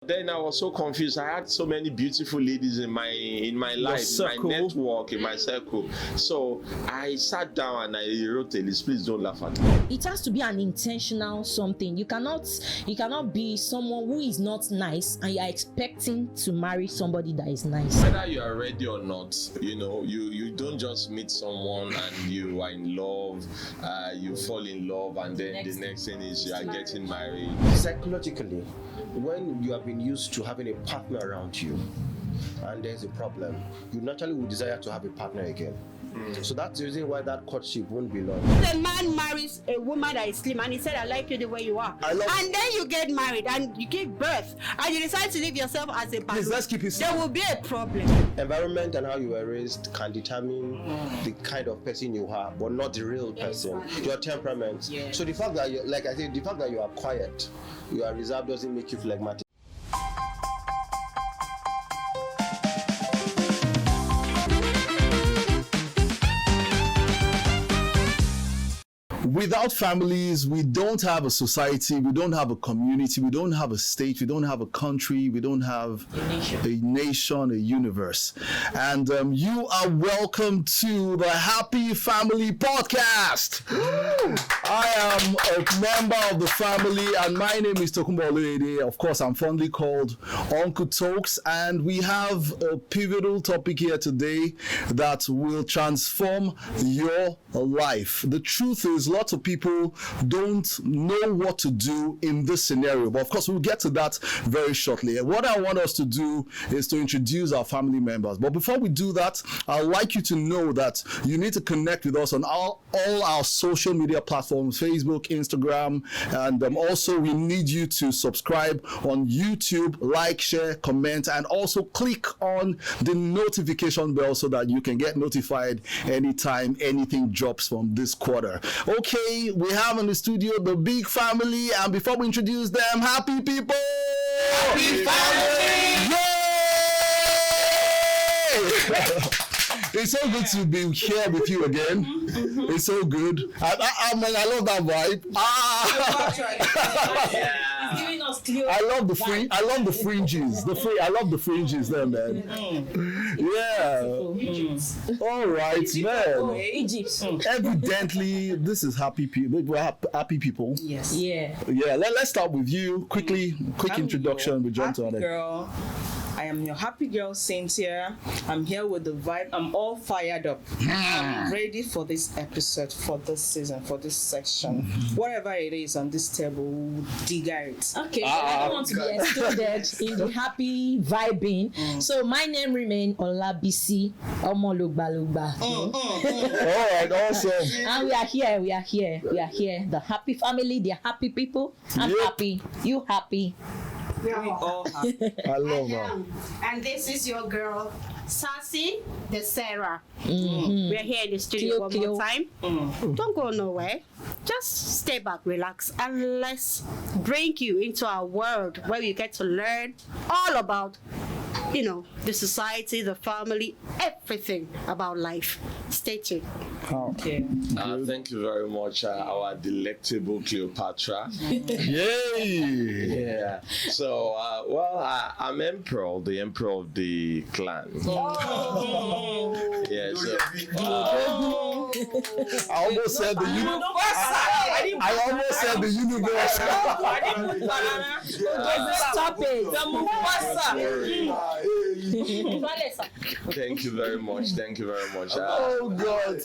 Then I was so confused. I had so many beautiful ladies in my life, in my network, in my circle. So I sat down and I wrote a list. Please don't laugh at me. It has to be an intentional something. You cannot be someone who is not nice and you are expecting to marry somebody that is nice. Whether you are ready or not, you don't just meet someone and you are in love, you fall in love, and then the next thing is you are getting married. Psychologically, when you have been used to having a partner around you and there's a problem, you naturally will desire to have a partner again. So that's the reason why that courtship won't be long. The man marries a woman that is slim and he said, I like you the way you are. And then you get married and you give birth and you decide to leave yourself as a partner. Let's keep it simple. There will be a problem. Environment and how you were raised can determine the kind of person you are, but not the real person, your temperament. Yeah. So the fact that you, like I said, the fact that you are quiet, you are reserved doesn't make you phlegmatic. Without families, we don't have a society, we don't have a community, we don't have a state, we don't have a country, we don't have a nation, a universe. And you are welcome to the Happy Family Podcast. I am a member of the family and my name is Tokumba Oluede. Of course, I'm fondly called Uncle Tokes, and we have a pivotal topic here today that will transform your life. The truth is, lots of people don't know what to do in this scenario, but of course we'll get to that very shortly. And what I want us to do is to introduce our family members. But before we do that, I'd like you to know that you need to connect with us on all our social media platforms, Facebook, Instagram, and also we need you to subscribe on YouTube, like, share, comment, and also click on the notification bell so that you can get notified anytime anything drops from this quarter. Okay, we have in the studio the big family, and before we introduce them, happy people! Happy family! Yay! It's so good to be here with you again. It's so good. I mean, I love that vibe. Giving us clear. I love the fringes. I love the fringes there, man. Yeah. All right, man. Egypt. Evidently, this is happy people. We're happy people. Yes. Yeah. Yeah. Let's start with you. Quick introduction. We jump to Happy it. girl. I am your happy girl, Cynthia. I'm here with the vibe. I'm all fired up. I'm ready for this episode, for this season, for this section. Whatever it is on this table, we'll dig it. Okay, I don't want to be excluded in the happy vibing. So my name remains Olabisi Omolugbalugba. All right, awesome. And we are here. The happy family, the happy people. I'm happy. You happy. We all happy. I love that. And this is your girl, Sassy the Sarah. We're here in the studio one more time. Don't go nowhere. Just stay back, relax, and let's bring you into our world where you get to learn all about, the society, the family, everything about life. Stay tuned. Okay. Thank you very much, our delectable Cleopatra. Yay! Yeah. So, I'm Emperor, the Emperor of the clan. Yeah. So, I almost said the universe. I almost said the universe. Stop it. Thank you very much. Oh God!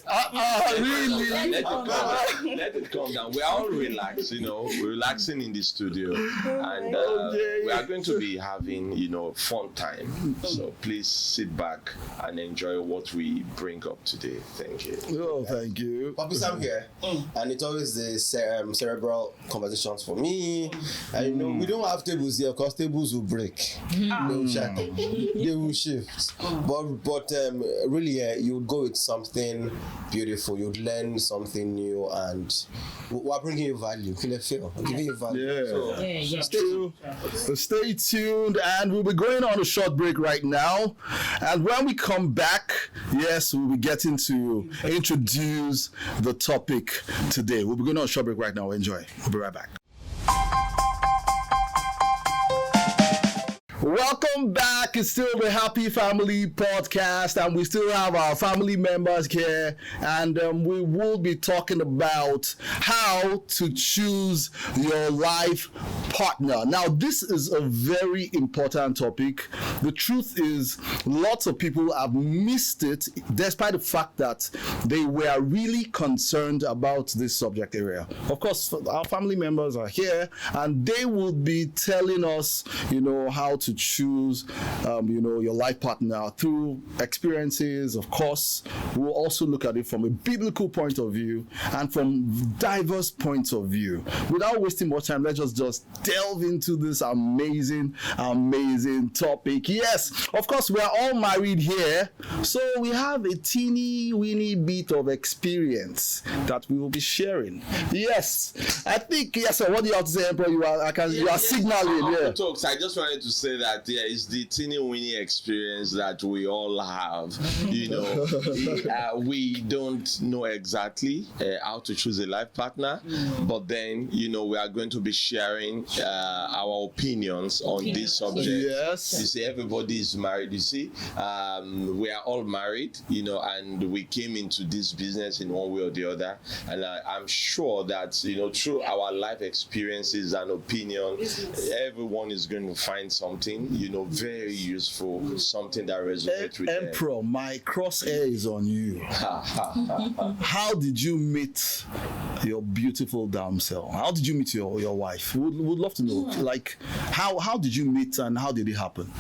Really? Let it calm down. We are all relaxed, We're relaxing in the studio, and we are going to be having, fun time. So please sit back and enjoy what we bring up today. Thank you. Oh, thank you. Papi Sam here, and it's always the cerebral conversations for me. And we don't have tables here because tables will break. They will shatter. They will shift. But really, you would go with something beautiful. You'd learn something new, and we're bringing you value. We're giving you value. Yeah. So stay tuned, and we'll be going on a short break right now. And when we come back, yes, we'll be getting to introduce the topic today. We'll be going on a short break right now. Enjoy. We'll be right back. Welcome back. It's still the Happy Family Podcast, and we still have our family members here, and we will be talking about how to choose your life partner. Now, this is a very important topic. The truth is, lots of people have missed it, despite the fact that they were really concerned about this subject area. Of course, our family members are here, and they will be telling us, how to choose, your life partner through experiences. Of course, we'll also look at it from a biblical point of view and from diverse points of view. Without wasting more time, let's just delve into this amazing topic. Yes, of course, we're all married here, so we have a teeny weeny bit of experience that we will be sharing. Yes, I think, yes, sir. What do you have to say, Emperor? You are signaling. Yeah. Talks. I just wanted to say that it's the teeny weeny experience that we all have. We don't know exactly how to choose a life partner, but then we are going to be sharing our opinions on this subject. Yes. You see, everybody is married. You see, we are all married. And we came into this business in one way or the other, and I'm sure that through our life experiences and opinions, everyone is going to find something very useful, something that resonates with them. Emperor, my crosshair is on you. How did you meet your beautiful damsel? How did you meet your wife? Would love to know. Like, how did you meet and how did it happen?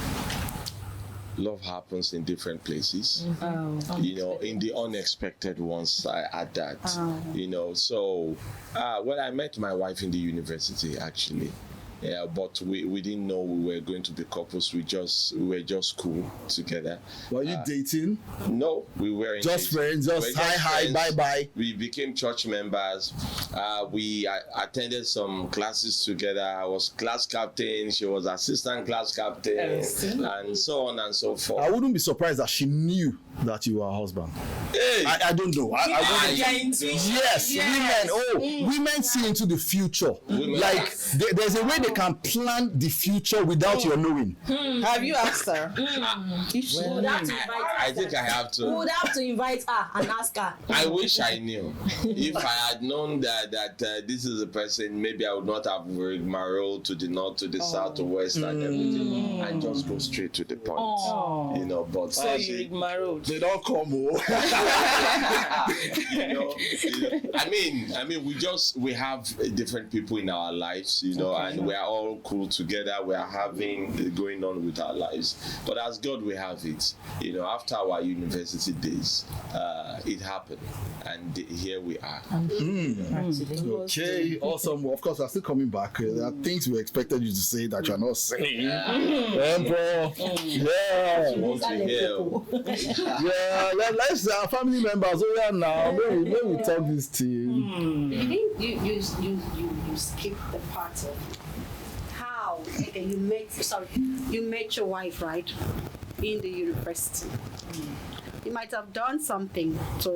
Love happens in different places, in the unexpected ones at that. So when I met my wife in the university, actually. Yeah, but we didn't know we were going to be couples. We were just cool together. Were you dating? No, we weren't. Just friends, just hi, bye. We became church members. We attended some classes together. I was class captain. She was assistant class captain, and so on and so forth. I wouldn't be surprised that she knew that you were her husband. Hey. I don't know. Yes, women see into the future. Like there's a way they can plan the future without your knowing. Have you asked her? I think I have to. We would have to invite her and ask her. I wish I knew. If I had known that this is a person, maybe I would not have married to the north, to the south, to west, and everything, and just go straight to the point. But so you married. They don't come. I mean, we have different people in our lives, and we are all cool together. We are having going on with our lives. But as God, we have it. After our university days, it happened, and here we are. Okay, awesome. Of course, I'm still coming back. There are things we expected you to say that you're not saying. Emperor. Let's our family members over now. Maybe we talk this thing. I think you skip the part of how you met your wife, right, in the university. You might have done something to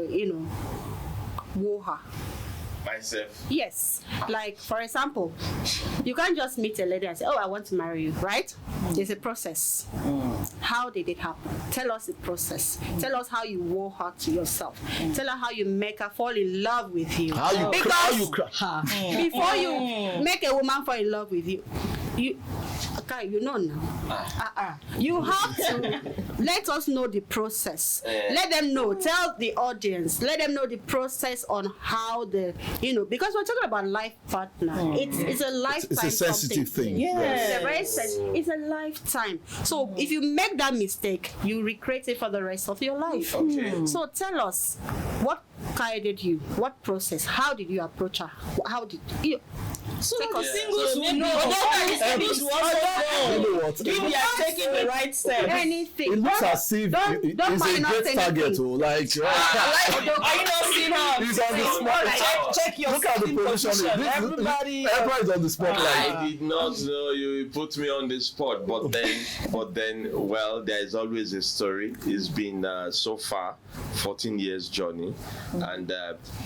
woo her. Myself. Yes. Like, for example, you can't just meet a lady and say, I want to marry you, right? There's a process. How did it happen? Tell us the process. Tell us how you woo her to yourself. Tell her how you make her fall in love with you. Before you make a woman fall in love with you, you know now. You have to let us know the process. Let them know. Tell the audience. Let them know the process on how because we're talking about life partner. It's a lifetime. It's a sensitive thing. Yes. It's a lifetime. So if you make that mistake, you regret it for the rest of your life. Okay. So tell us, what guided you? What process? How did you approach her? How did you? So the singles will know. If you are taking the right step. Anything. It looks as if it's a great target. Are you not seeing her? He's on the spot. Check your Look at the position. Everybody is on the spotlight. I did not know you put me on the spot, but then, well, there is always a story. It's been so far 14 years journey, and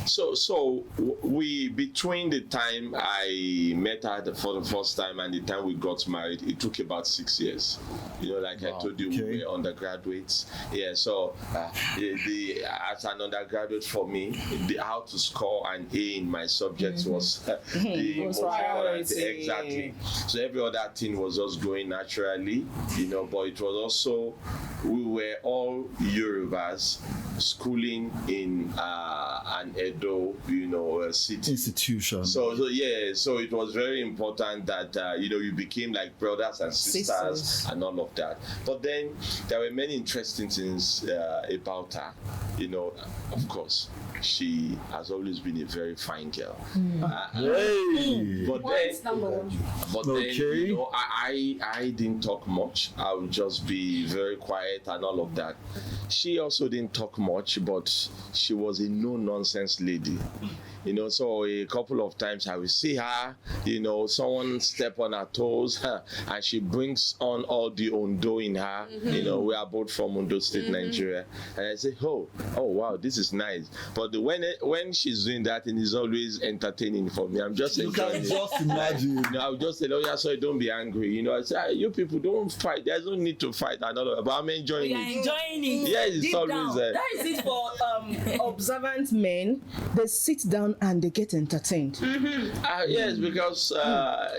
so we between the time I I met her for the first time and the time we got married, it took about 6 years. Like I told you, we were undergraduates. Yeah, so as an undergraduate for me, how to score an A in my subjects was the most important thing. Exactly. So every other thing was just going naturally, but it was also, we were all Yorubas schooling in an Edo, city. Institution. So it was very important that, you became like brothers and sisters and all of that. But then there were many interesting things about her, of course. She has always been a very fine girl. But then, I didn't talk much. I would just be very quiet and all of that. She also didn't talk much, but she was a no-nonsense lady. So a couple of times I will see her, someone step on her toes, and she brings on all the Ondo in her. We are both from Ondo State, Nigeria. And I say, oh wow, this is nice. But when she's doing that, it is always entertaining for me. I'm just enjoying it. Just imagine. I'll just say, sorry, don't be angry. I say, you people don't fight. There's no need to fight and all of that. But I'm enjoying it. Enjoying it. Yes, it's always that is it for observant men. They sit down and they get entertained. Yes, because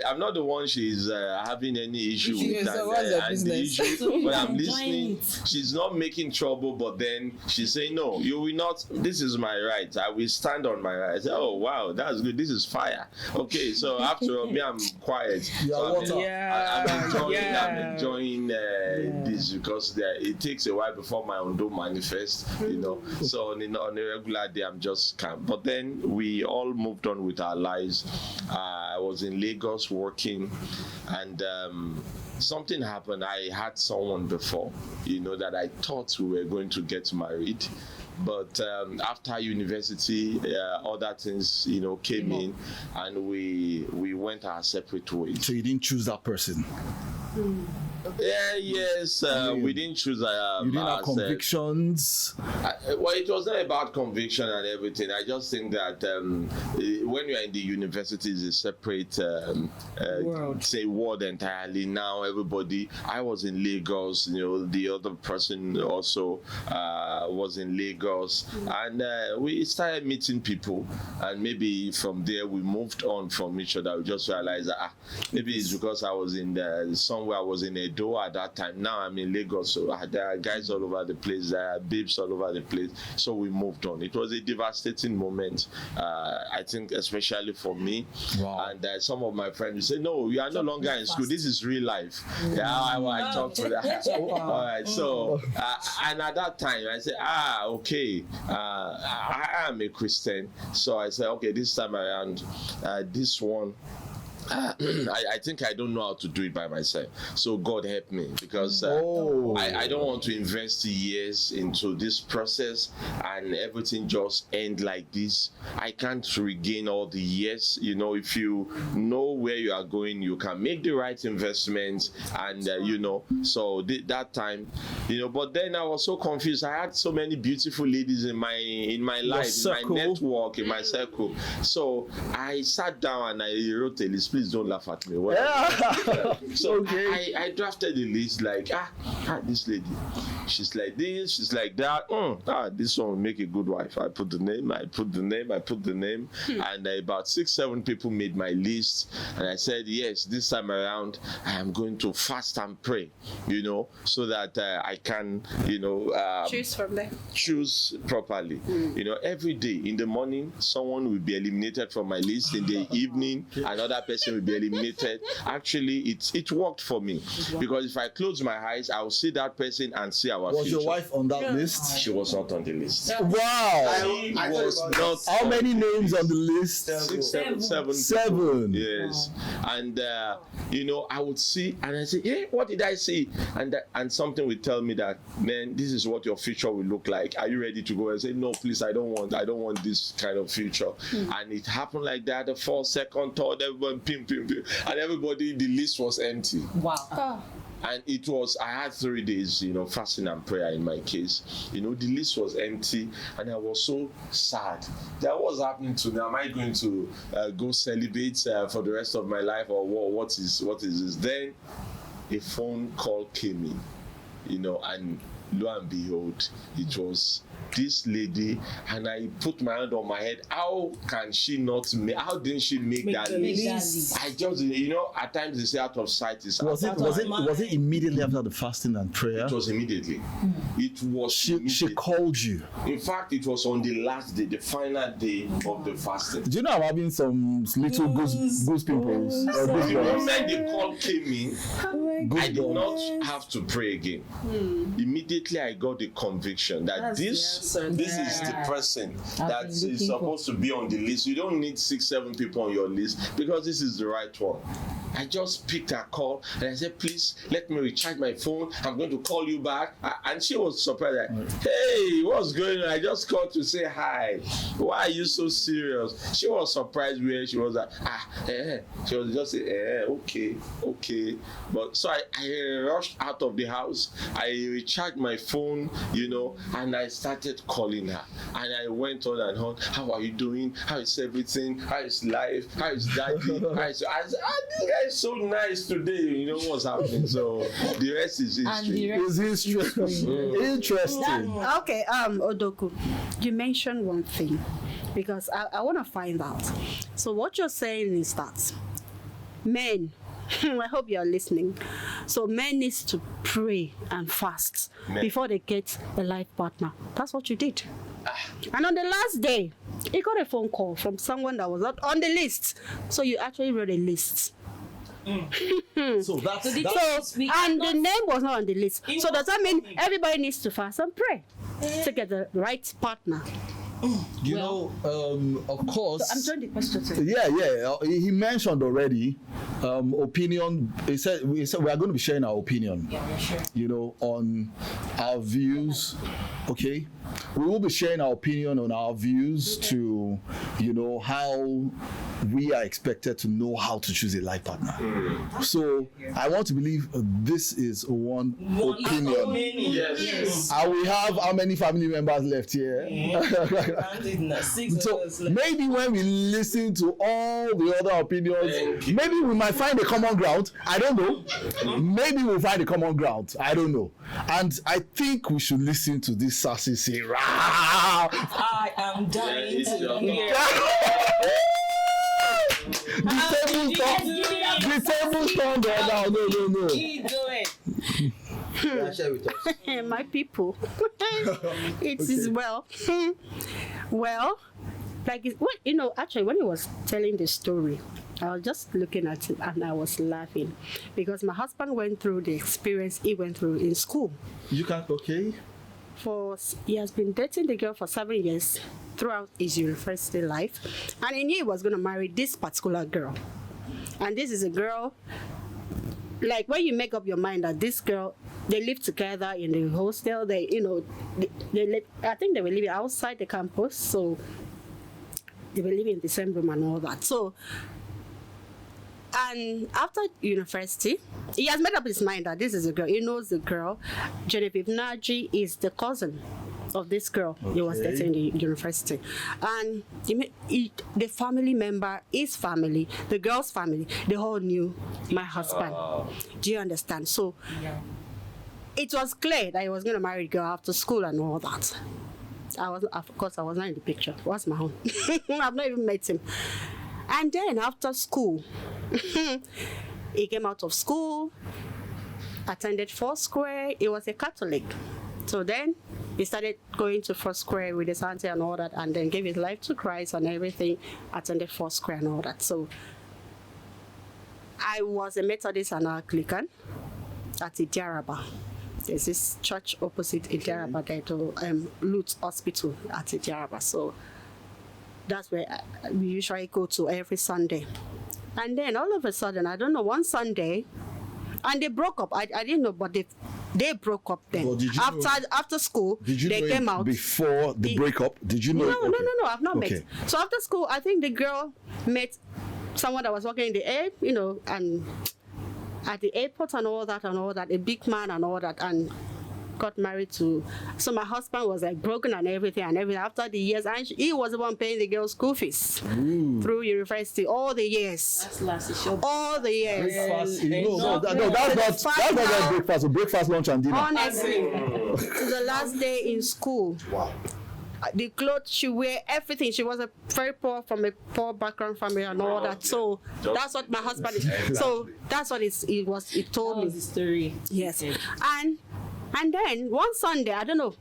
I'm not the one she's having any issue with. So what's the business? When I'm listening, she's not making trouble, but then she's saying, no, you will not. This is my right. I will stand on my right. I say, oh, wow, that's good. This is fire. Okay, so after all, me, I'm quiet. So I'm enjoying this because it takes a while before my Ondo manifest, So on a regular day, I'm just calm. But then we all moved on with our lives. I was in Lagos working, and something happened. I had someone before, that I thought we were going to get married. But after university, other things, came in, and we went our separate ways. So you didn't choose that person? Yes, we didn't choose. You didn't have convictions? Well, it was not about conviction and everything. I just think that when you are in the university, it's a separate world entirely. Now everybody, I was in Lagos, the other person also was in Lagos, and we started meeting people, and maybe from there we moved on from each other. We just realized that maybe it's because I was in somewhere I was in Edo at that time. Now I'm in Lagos, so there are guys all over the place, there are babes all over the place. So we moved on. It was a devastating moment, I think, especially for me. Wow. And some of my friends will say, no, you are no longer in school. This is real life. I talk to that. All right. So, and at that time, I said, okay, I am a Christian. So I said, okay, this time around, this one, I think I don't know how to do it by myself. So God help me, because I don't want to invest years into this process and everything just end like this. I can't regain all the years. If you know where you are going, you can make the right investments, and so that time, but then I was so confused. I had so many beautiful ladies in my life, in my network, in my circle. So I sat down and I wrote a list. Please don't laugh at me. So I drafted a list like, this lady, she's like this, she's like that. This one will make a good wife. I put the name, and about 6-7 people made my list, and I said, yes, this time around I am going to fast and pray, so that I can, choose from there. Choose properly. Every day in the morning, someone will be eliminated from my list. In the evening, another person will be eliminated. Actually, it worked for me, because if I close my eyes, I will see that person and see our future. Was your wife on that list? She was not on the list. Wow! I was not. How many names on the list? Seven. Yes. And I would see, and I say, hey, what did I see? And something would tell me that, man, this is what your future will look like. Are you ready to go? I say, no, please, I don't want this kind of future. And it happened like that. The first, second, third, everyone, pim, and everybody, the list was empty. Wow. And it was, I had 3 days, fasting and prayer in my case. The list was empty, and I was so sad. That was happening to me. Am I going to go celebrate for the rest of my life, or what is this? Then a phone call came in, and lo and behold, it was this lady, and I put my hand on my head. How didn't she make that list? I just, at times they say out of sight is was it immediately after the fasting and prayer? It was immediately. It was she called you. In fact, it was on the last day, the final day of the fasting. Do you know I'm having some little goose pimples? The moment the call came in, I did not have to pray again. Immediately I got the conviction that this is the person that is supposed to be on the list. You don't need 6-7 people on your list, because this is the right one. I just picked her call and I said, please let me recharge my phone. I'm going to call you back. And she was surprised. Like, hey, what's going on? I just called to say hi. Why are you so serious? She was surprised where she was like, She was just saying, okay. But so I rushed out of the house. I recharged my phone, and I started calling her. And I went on and on. How are you doing? How is everything? How is life? How is daddy? This guy is so nice today. You know what's happening. So the rest is history. Interesting. Okay, Odoku, you mentioned one thing, because I want to find out. So what you're saying is that men, I hope you're listening. So men needs to pray and fast before they get a life partner. That's what you did. And on the last day, you got a phone call from someone that was not on the list. So you actually wrote a list. So that's and the name was not on the list. So does that mean everybody needs to fast and pray to get the right partner? Of course. So I'm trying the question too. Yeah. He mentioned already opinion. He said we are going to be sharing our opinion. Yeah, sure. On our views. Okay, we will be sharing our opinion on our views to, how we are expected to know how to choose a life partner. So I want to believe this is one opinion. Yes. And we have how many family members left here? So maybe when we listen to all the other opinions, maybe we might find a common ground. I don't know. Maybe we'll find a common ground. I don't know. And I think we should listen to this sassy say, I am dying to hear. The table turned right now. No. Keep doing. Share with us. My people, it is well. Well, actually, when he was telling the story, I was just looking at it and I was laughing, because my husband went through the experience he went through in school. You can, okay. He has been dating the girl for 7 years throughout his university life, and he knew he was going to marry this particular girl. And this is a girl, like when you make up your mind that this girl, they live together in the hostel. I think they were living outside the campus, so they were living in the same room and all that. So, and after university, he has made up his mind that this is a girl. He knows the girl. Genevieve Naji is the cousin of this girl he was dating in the university. And the family member, his family, the girl's family, they all knew my husband. Do you understand? So it was clear that he was going to marry a girl after school and all that. Of course, I was not in the picture. What's my own? I've not even met him. And then after school, he came out of school, attended Foursquare. He was a Catholic. So then he started going to Foursquare with his auntie and all that, and then gave his life to Christ and everything, attended Foursquare and all that. So I was a Methodist and Anglican at Idiaraba. There's this church opposite Idiaraba there to Lutz Hospital at Idiaraba. So that's where we usually go to every Sunday. And then all of a sudden, I don't know, one Sunday, and they broke up. I didn't know, but they broke up then. Well, after school, they came out. Before the breakup? Did you know? No, I've not met. So after school, I think the girl met someone that was working in the air, and at the airport and all that, a big man and all that, and got married to. So my husband was like broken and everything. After the years, and he was the one paying the girl's school fees through university all the years. All the years. That's not breakfast. Breakfast, lunch, and dinner. Honestly, to the last day in school. Wow. The clothes she wear, everything. She was a very poor, from a poor background family and all that. So that's what my husband is. So that's what it told me. The story. Yes. And then one Sunday, I don't know,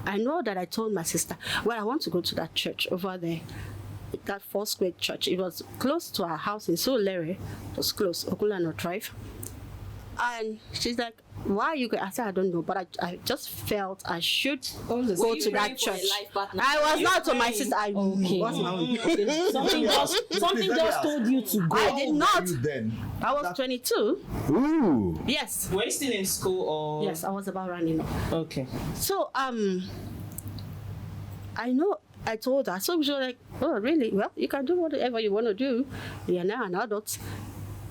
I know that I told my sister, well, I want to go to that church over there, that Foursquare church. It was close to our house in Solere. It was close, Okulano Drive. And she's like, why are you going? I said, I don't know, but I just felt I should go to that church. I was not to my sister. I was my own. Something just told you to go. I did not. Then? I was 22. Ooh. Yes. Were you still in school or? Yes, I was about running up. Okay. So I know I told her. So she was like, oh really? Well, you can do whatever you want to do. You're now an adult.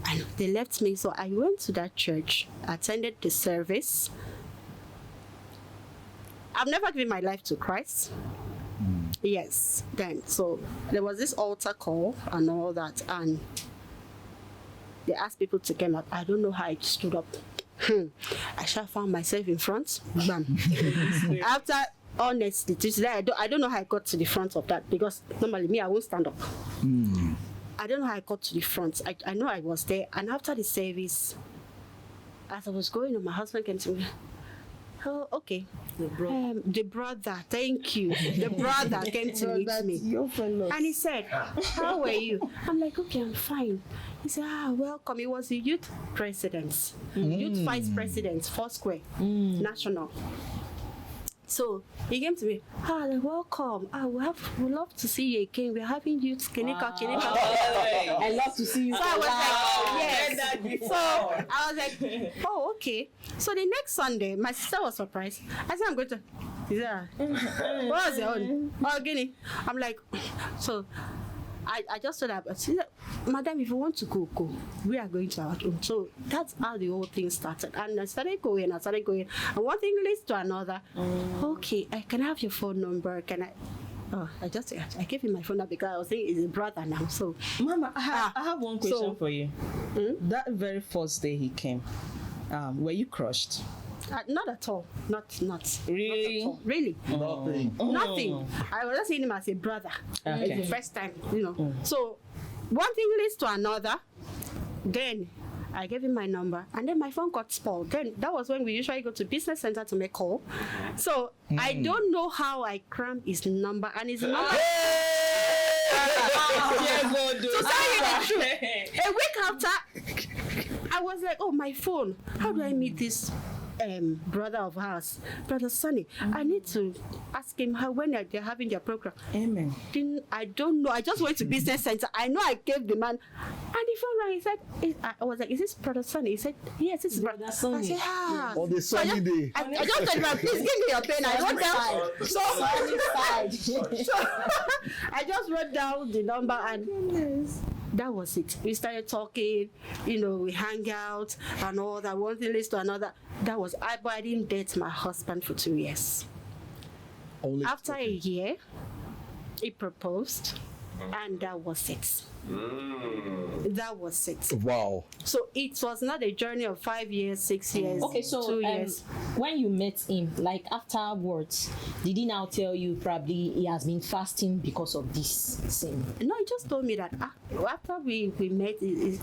And they left me. So I went to that church, attended the service. I've never given my life to Christ. Yes. Then so there was this altar call and all that, and they asked people to come up. I don't know how I stood up. I shall found myself in front. Bam. After, honestly, I don't know how I got to the front of that, because normally me, I won't stand up. I don't know how I got to the front. I know I was there, and after the service, as I was going on, my husband came to me. Oh, okay. The brother, thank you. The brother came to meet me. And he said, how are you? I'm like, okay, I'm fine. He said, welcome. He was the youth president, youth vice president, Foursquare, national. So he came to me, welcome. We'd love to see you again. We're having youth Kinika. I love to see you. So I was like, yes. So I was like, oh, okay. So the next Sunday, my sister was surprised. I said, I'm going to. She said, what was your own? Oh, Guinea. I'm like, so I just told her, she said, Madam, if you want to go, we are going to our home. So that's how the whole thing started. And I started going. And one thing leads to another. Okay, can I have your phone number? Can I? I gave him my phone number because I was saying he's a brother now. So, Mama, I have one question for you. That very first day he came, were you crushed? Not at all. Not really. Not at all. Really. Nothing. I was just seeing him as a brother. Okay. It's the first time, So one thing leads to another. Then I gave him my number, and then my phone got spoiled. Then that was when we usually go to business center to make call. So I don't know how I crammed his number, and his number. To tell you the truth, a week after, I was like, oh, my phone. How do I meet this brother of ours, Brother Sonny? I need to ask him when they're having their program. Amen. I don't know. I just went to business center. I know I gave the man, and the phone rang. He said, I was like, is this Brother Sonny? He said, yes, it's Brother Sonny. I said, On the sunny day. I just told him, please give me your pen. I wrote down. So I just wrote down the number, and that was it. We started talking, we hang out and all that. One thing leads to another. That was but I didn't date my husband for 2 years. After a year, he proposed, and that was it. That was it. Wow. So it was not a journey of 5 years, 6 years. Okay, so 2 years. When you met him, like afterwards, did he now tell you probably he has been fasting because of this sin? No, he just told me that after we met, he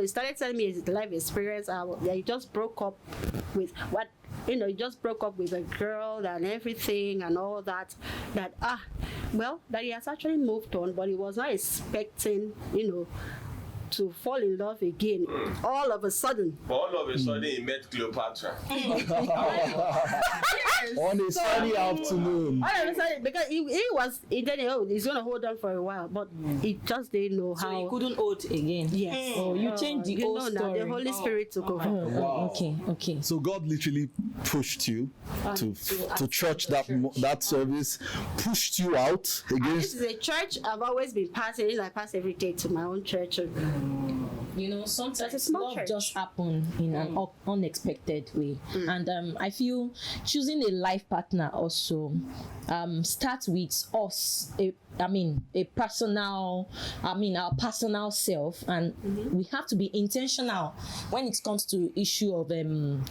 started telling me his life experience. He just broke up with he just broke up with a girl and everything and all that. That he has actually moved on, but he was not expecting, to fall in love again. All of a sudden. He met Cleopatra. On a sunny afternoon. All of a sudden, because he didn't he's gonna hold on for a while, but he just didn't know how. So he couldn't hold again. Yes. Oh, you changed the whole story. The Holy Spirit took over. Wow. Okay. So God literally pushed you to church that service, pushed you out And against. this is a church I've always been passing. I pass every day to my own church. You know, sometimes small love church. just happen in an unexpected way. And I feel choosing a life partner also starts with us. Our personal self, and we have to be intentional when it comes to issue of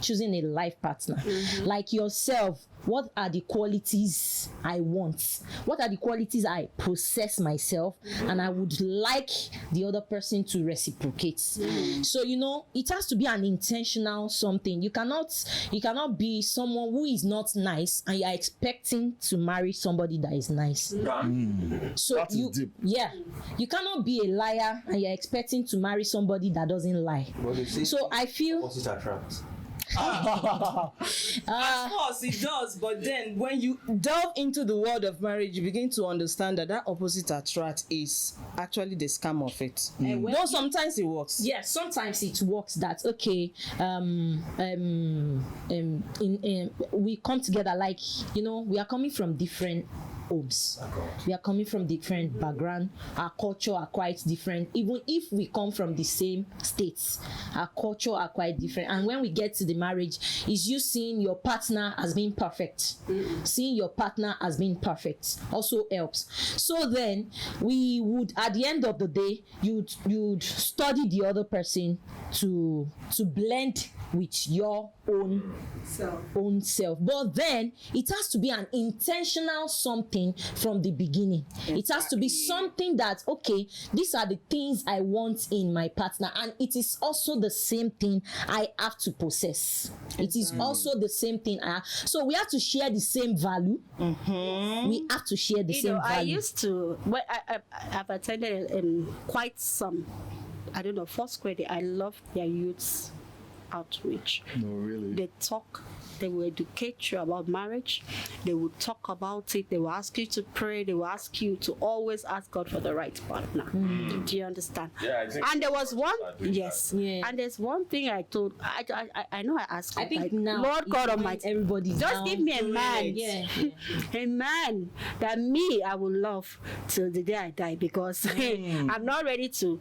choosing a life partner. Like yourself, what are the qualities I want? What are the qualities I possess myself, and I would like the other person to reciprocate? So you know, it has to be an intentional something. You cannot be someone who is not nice and you are expecting to marry somebody that is nice. So That is deep. you cannot be a liar and you're expecting to marry somebody that doesn't lie. So I feel Opposite attracts. Of course it does, but then when you delve into the world of marriage, you begin to understand that opposite attract is actually the scam of it. Though sometimes it works. yes, sometimes it works that okay, we come together, like, you know, we are coming from different homes, we are coming from different background, our culture are quite different. Even if we come from the same states, our culture are quite different, and when we get to the marriage, is you seeing your partner as being perfect. Seeing your partner as being perfect also helps. So then we would, at the end of the day, you'd study the other person to blend with your own self. But then it has to be an intentional something from the beginning. It has to be something that, okay, these are the things I want in my partner, and it is also the same thing I have to possess. It is also the same thing so we have to share the same value. We have to share the same value. I used to, well, I've attended quite some, I don't know, first grade. I love their youths outreach. No, really. They talk, they will educate you about marriage, they will talk about it, they will ask you to pray, they will ask you to always ask God for the right partner. Do you understand? Yeah, I think and there was one, yes. Yeah. And there's one thing I told, I know I asked God, I think like, now, Lord God Almighty, everybody just give me a man, a man that me I will love till the day I die, because I'm not ready to,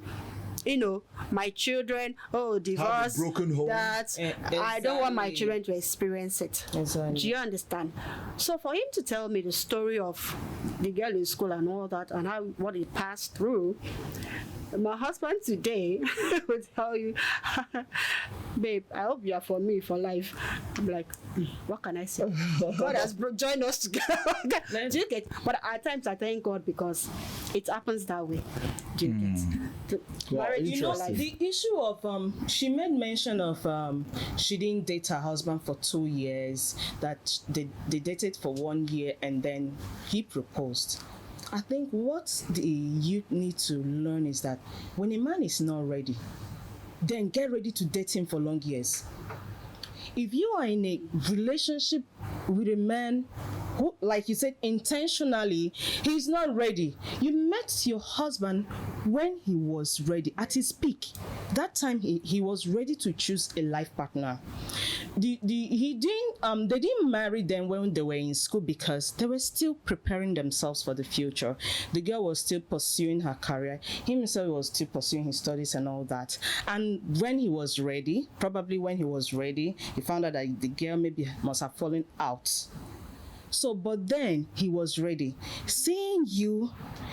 you know, my children, divorce, broken home. that I don't want my children to experience it. Exactly. Do you understand? So for him to tell me the story of the girl in school and all that, and what he passed through, my husband today will tell you, babe, I hope you are for me for life. I'm like, what can I say? God has joined us together. Do you get? But at times I thank God because it happens that way. Do you get? Marriage You know, for life. the issue of she made mention of she didn't date her husband for 2 years, that they dated for 1 year and then he proposed. I think what the youth need to learn is that when a man is not ready, then get ready to date him for long years. If you are in a relationship with a man who, like you said, intentionally, he's not ready. You met your husband when he was ready, at his peak. That time he was ready to choose a life partner. They didn't marry them when they were in school because they were still preparing themselves for the future. The girl was still pursuing her career. He himself was still pursuing his studies and all that. And when he was ready, he found out that the girl maybe must have fallen out. So, but then he was ready. Seeing you,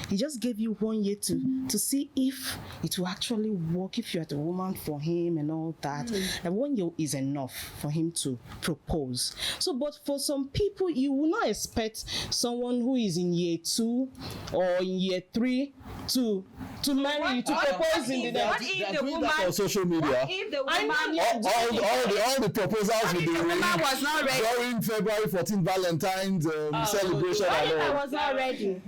he just gave you 1 year to see if it will actually work, if you're the woman for him and all that. And 1 year is enough for him to propose. So, but for some people, you will not expect someone who is in year 2 or in year 3 to marry you, to propose in the What next. if They are the doing woman? that on social media. What if the woman? All the proposals with if the woman the was not ready? during February 14th Valentine's celebration. What and if I all. was not ready?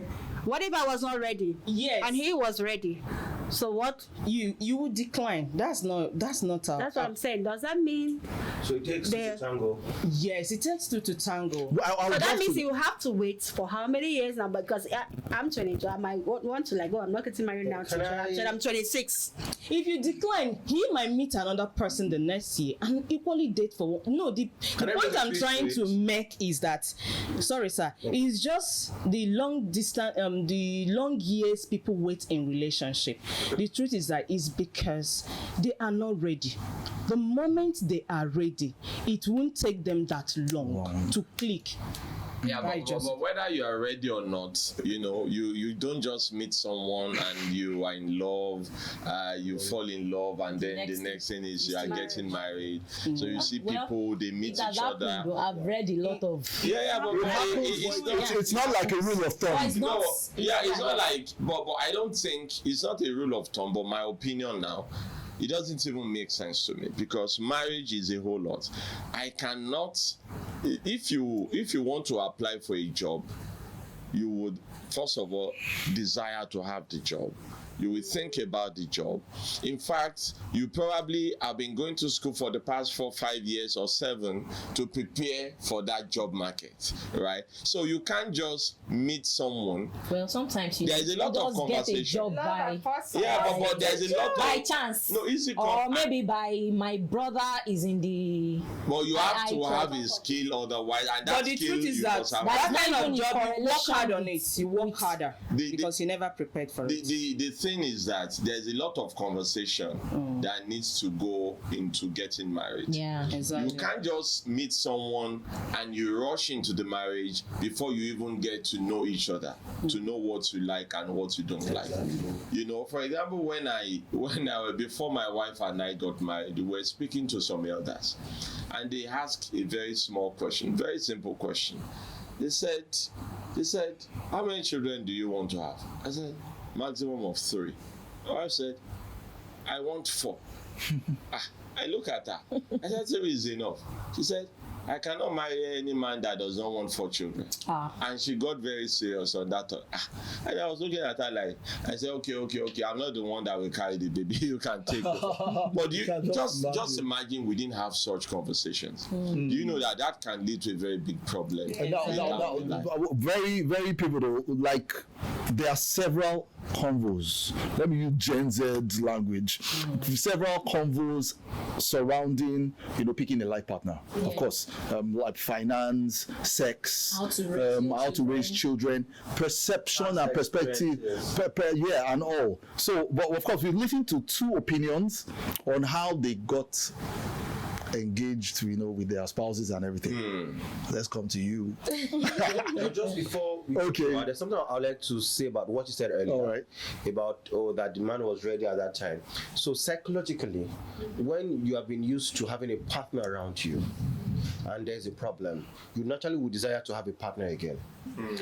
What if I was not ready? Yes. And he was ready. So what? You would decline. That's not That's what I'm saying. Does that mean? So it takes two to tango. Yes, it takes two to tango. I would So that love means to- you have to wait for how many years now? Because I'm 22. I might want to I'm not getting married now. I'm 26. If you decline, he might meet another person the next year and equally date for one. No, the point I'm trying to make is that, sorry sir, it's just the long distance, the long years people wait in relationship. The truth is that it's because they are not ready. The moment they are ready, it won't take them that long to click. Yeah, but whether you are ready or not, you don't just meet someone and you are in love, you fall in love, and then the next thing is you are getting married. So you see people, they meet each other. I've read a lot of. But It's not like a rule of thumb. It's not like, but I don't think it's not a rule of thumb. But my opinion now, it doesn't even make sense to me, because marriage is a whole lot. I cannot, if you want to apply for a job, you would first of all desire to have the job. You will think about the job. In fact, you probably have been going to school for the past 4, 5 years or 7 to prepare for that job market, right? So you can't just meet someone. Well, sometimes there's a lot of conversation. Get a job by but there's a lot by chance. No, easy. Or maybe by my brother is in the. Well, you have to have a skill, otherwise, and that but the skill truth is you that must have. that kind of in job, you work hard on with- it. You work harder because you never prepared for it. The thing is that there's a lot of conversation that needs to go into getting married. Yeah, exactly. You can't just meet someone and you rush into the marriage before you even get to know each other, to know what you like and what you don't like. For example, when I before my wife and I got married, we were speaking to some elders, and they asked a very small question, very simple question. They said, how many children do you want to have? I said, maximum of 3. My wife said, I want 4. I look at her. I said, 3 is enough. She said, I cannot marry any man that does not want 4 children. And she got very serious on that. And I was looking at her like, I said, okay, I'm not the one that will carry the baby. You can take it. But you just imagine we didn't have such conversations. Do you know that can lead to a very big problem? Very, very pivotal. Like, there are several convos. Let me use Gen Z language. Several convos surrounding, picking a life partner. Of course, like finance, sex, how to raise children, perception and perspective, and all. So, but of course, we listen to 2 opinions on how they got engaged, with their spouses and everything. Let's come to you. Just before we there's something I would like to say about what you said earlier. All right. About that the man was ready at that time. So psychologically, when you have been used to having a partner around you and there's a problem, you naturally would desire to have a partner again.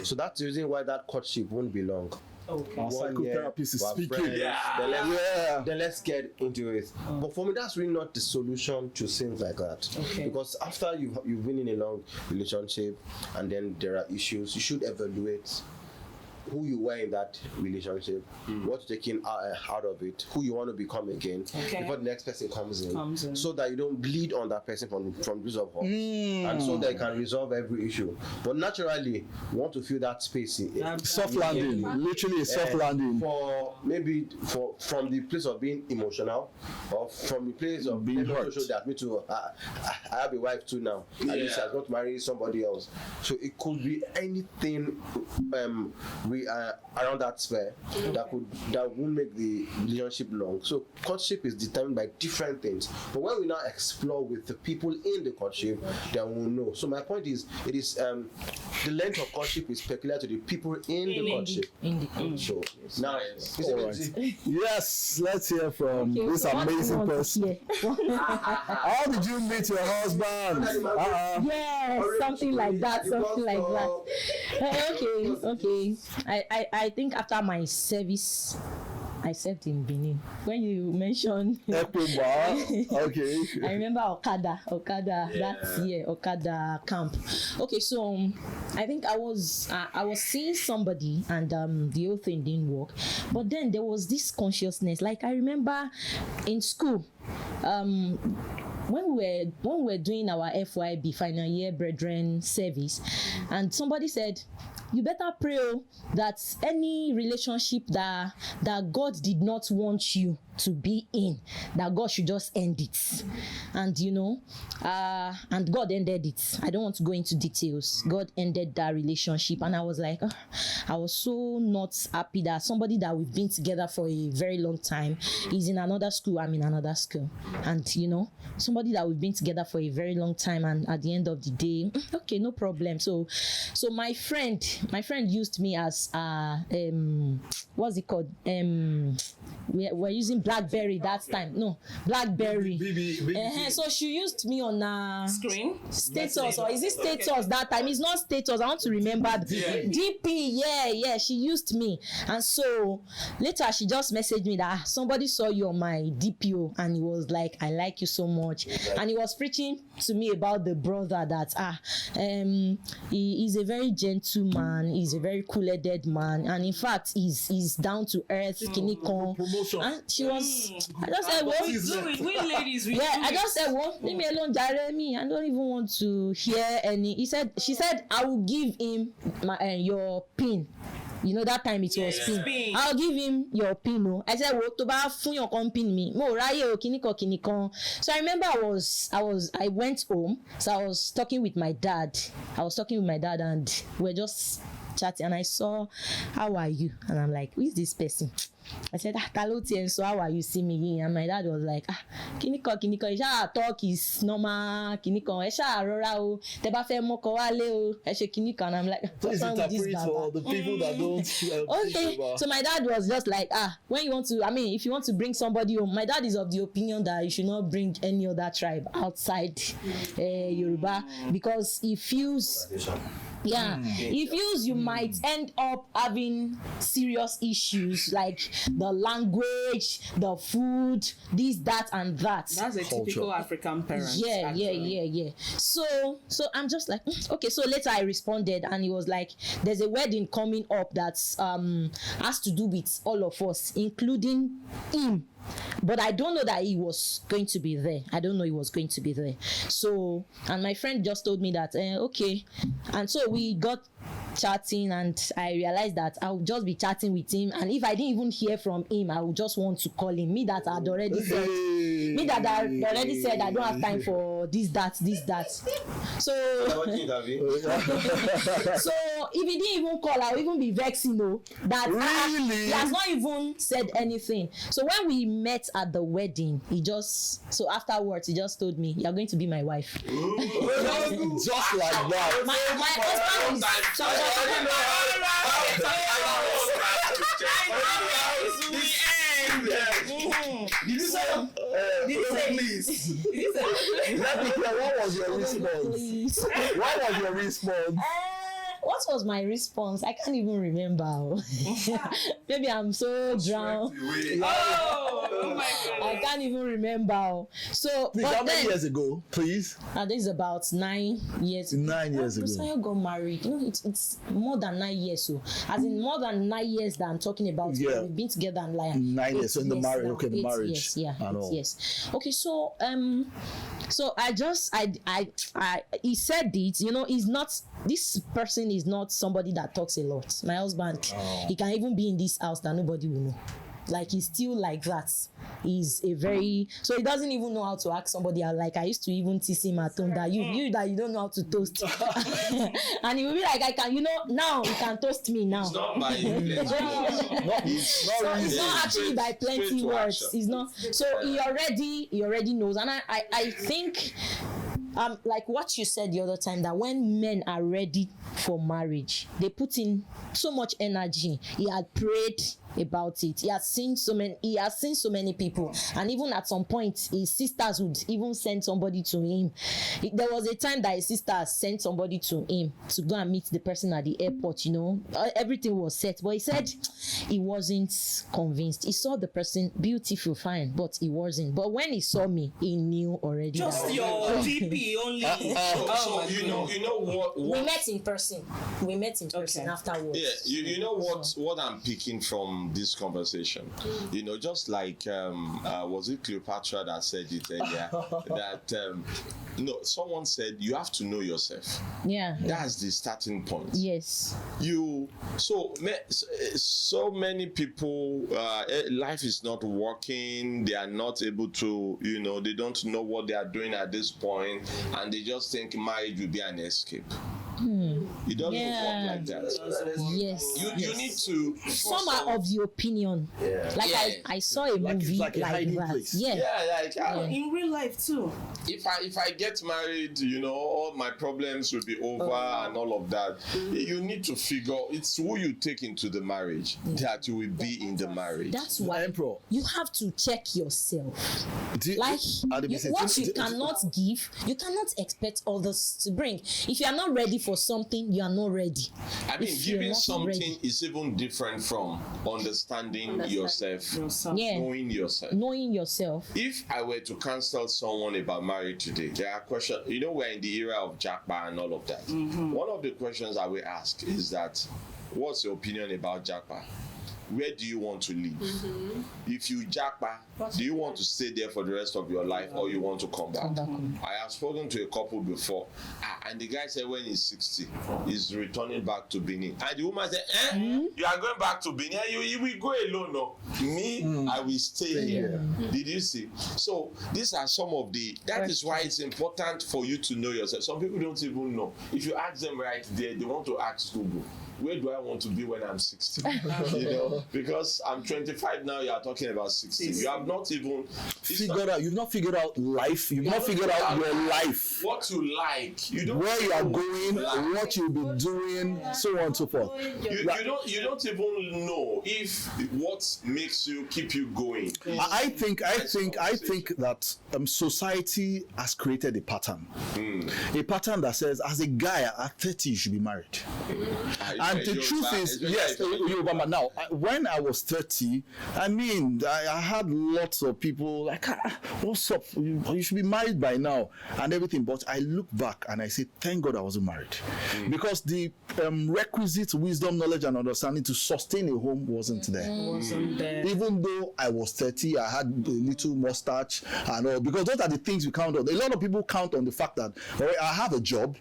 So that's the reason why that courtship won't be long. Okay. Our psychotherapist is speaking. Then let's get into it. But for me, that's really not the solution to things like that. Okay. Because after you've been in a long relationship and then there are issues, you should evaluate who you were in that relationship, what you're taking out of it, who you want to become again, before the next person comes in, so that you don't bleed on that person from this of hope, and so they can resolve every issue. But naturally, you want to feel that space. Soft landing, literally a soft landing. From the place of being emotional, or from the place of being hurt. That me too. I have a wife too now. At least I got to marry somebody else. So it could be anything. Around that sphere that won't make the relationship long. So courtship is determined by different things. But when we now explore with the people in the courtship, then we'll know. So my point is, it is the length of courtship is peculiar to the people in the courtship. So now, yes, let's hear from this amazing person. How did you meet your husband? Yes, something like that. Okay. I think after my service, I served in Benin. When you mentioned okay. I remember Okada that year, Okada camp. Okay, so I think I was seeing somebody and the whole thing didn't work. But then there was this consciousness. Like I remember in school, when we we were doing our FYB final year brethren service, and somebody said, you better pray that any relationship that God did not want you to be in, that God should just end it. And and God ended it. I don't want to go into details. God ended that relationship, and I was like, I was so not happy that somebody that we've been together for a very long time is in another school, I'm in another school, and somebody that we've been together for a very long time, and at the end of the day, okay, no problem. So my friend used me as what's it called? We're using BlackBerry that time. No, BlackBerry. So she used me on screen status, or is it status that time? It's not status. I want to remember DP. Yeah. She used me, and so later she just messaged me that somebody saw you on my DPO, and he was like, I like you so much, and he was preaching to me about the brother that he is a very gentle man, he's a very cool-headed man, and in fact he's down to earth. Promotion. And she was, I just said, well, we ladies, I just said, well, leave me alone, Jeremy. I don't even want to hear any. She said, I will give him your pin. That time it was pin. I'll give him your pin. No. I said, well, to buy fun your pin me. Mo raye o kiniko. So I remember I went home. So I was talking with my dad, and we're just chatting, and I saw, how are you? And I'm like, who is this person? I said, Taloti, and so how are you? See me? And my dad was like, kiniko, isha talk is normal, kiniko, isha rora o, teba fe moko wale o, eshe kiniko. And I'm like, please interpret for the people that don't. Okay, so my dad was just like, when you want to, if you want to bring somebody home, my dad is of the opinion that you should not bring any other tribe outside Yoruba, because he feels. He feels you might end up having serious issues like the language, the food, this, that, and that. That's a typical African parent. Yeah. So I'm just like, okay. So later I responded, and he was like, there's a wedding coming up that has to do with all of us, including him. But I don't know that he was going to be there. So, and my friend just told me that, okay. And so we got chatting, and I realized that I would just be chatting with him, and if I didn't even hear from him, I would just want to call him. Me that I'd already said I don't have time for this that. So so if he didn't even call, I'll even be vexing that he has not even said anything. So when we met at the wedding, afterwards he just told me, you're going to be my wife. Just like that. My husband is Did you say please? Let me hear, what was your response? What was your response? What was my response? I can't even remember. Maybe I'm so drowned. Oh my God. I can't even remember. So, please, how many years ago, please? This is about 9 years. 9 years ago. Josiah got married. It's more than 9 years. So, as in more than 9 years that I'm talking about. Yeah. We've been together and like 9 years. So in the marriage, okay, the marriage. Yes. Okay, so he said it. He's not. This person is not somebody that talks a lot. My husband, he can even be in this house that nobody will know. Like, he's still like that. He's a very, so he doesn't even know how to ask somebody out. Like, I used to even tease him at home that you don't know how to toast. And he will be like, I can, now you can toast me now. It's not by it's not actually by plenty words. It's not. So he already knows. And I think like what you said the other time, that when men are ready for marriage, they put in so much energy. He had prayed about it. He has seen so many people, and even at some point his sisters would even send somebody to him. There was a time that his sister sent somebody to him to go and meet the person at the airport. Everything was set, but he said he wasn't convinced. He saw the person beautiful, fine, but he wasn't. But when he saw me, he knew already. Just your GP only. So you know what? We met in person. Afterwards. Yeah, you know what I'm picking from from this conversation. You know, just like was it Cleopatra that said it earlier? That someone said you have to know yourself. Yeah. That's the starting point. Yes. So many people, life is not working. They are not able to, they don't know what they are doing at this point, and they just think marriage will be an escape. It doesn't work like that. Yes. You need to. Some are of the opinion. Like I saw a movie like that. Place. In real life too. If I get married, all my problems will be over and all of that. You need to figure it's who you take into the marriage that you will be in the marriage. That's why you have to check yourself. What you cannot give, you cannot expect others to bring. If you are not ready for something, you are not ready. I mean, giving something is even different from understanding yourself. Knowing yourself. Knowing yourself. If I were to counsel someone about marriage today, there are questions. We're in the era of jackpot and all of that. One of the questions I will ask is that, what's your opinion about jackpot? Where do you want to live? If you jackpot, do you want to stay there for the rest of your life, or you want to come back? I have spoken to a couple before, and the guy said when he's 60, he's returning back to Benin. And the woman said, you are going back to Benin? You will go alone, no? Me, I will stay here. Did you see? So these are some of that is why it's important for you to know yourself. Some people don't even know. If you ask them right there, they want to ask Google, where do I want to be when I'm 60? Because I'm 25 now, you are talking about 60. You have not even figured out. You've not figured out life. You've not figured out your life. What you like. You don't where you are going, what you'll be doing, so on and so forth. You don't even know if what makes you keep you going. I think that society has created a pattern. A pattern that says, as a guy at 30, you should be married. And the truth is, yes, Obama. Now, when I was 30, I mean, I had lots of people like, what's up? You should be married by now and everything. But I look back and I say, thank God I wasn't married. Because the requisite wisdom, knowledge, and understanding to sustain a home wasn't there. Even though I was 30, I had a little mustache and all. Because those are the things we count on. A lot of people count on the fact that I have a job,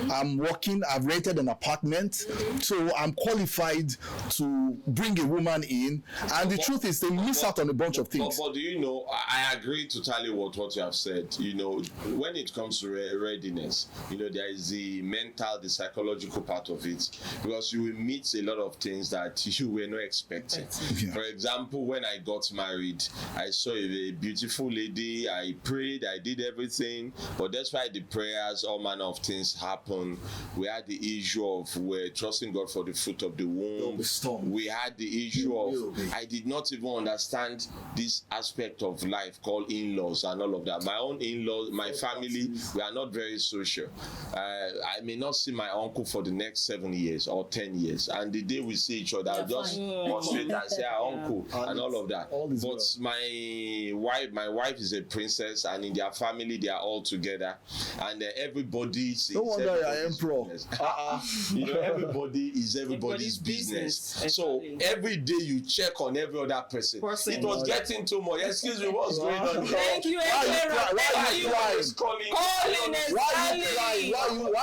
I'm working, I've rented an apartment, so I'm qualified to bring a woman in, and the truth is they miss out on a bunch of things. But do you know, I agree totally with what you have said. When it comes to readiness, there is the mental, the psychological part of it, because you will meet a lot of things that you were not expecting. For example, when I got married, I saw a beautiful lady, I prayed, I did everything, but that's why the prayers, all manner of things happen. We had the issue of we're trusting God for the fruit of the womb. We had the issue of I did not even understand this aspect of life called in-laws and all of that. My own in-laws, my family, we are not very social. I may not see my uncle for the next 7 years or 10 years, and the day we see each other, I'll just go straight and say uncle and all of that. But my wife is a princess, and in their family they are all together, and everybody sees. No wonder I am pro. Everybody is everybody's business. So every day you check on every other person. It was getting too much. Excuse me, what's going on? Thank you, Why are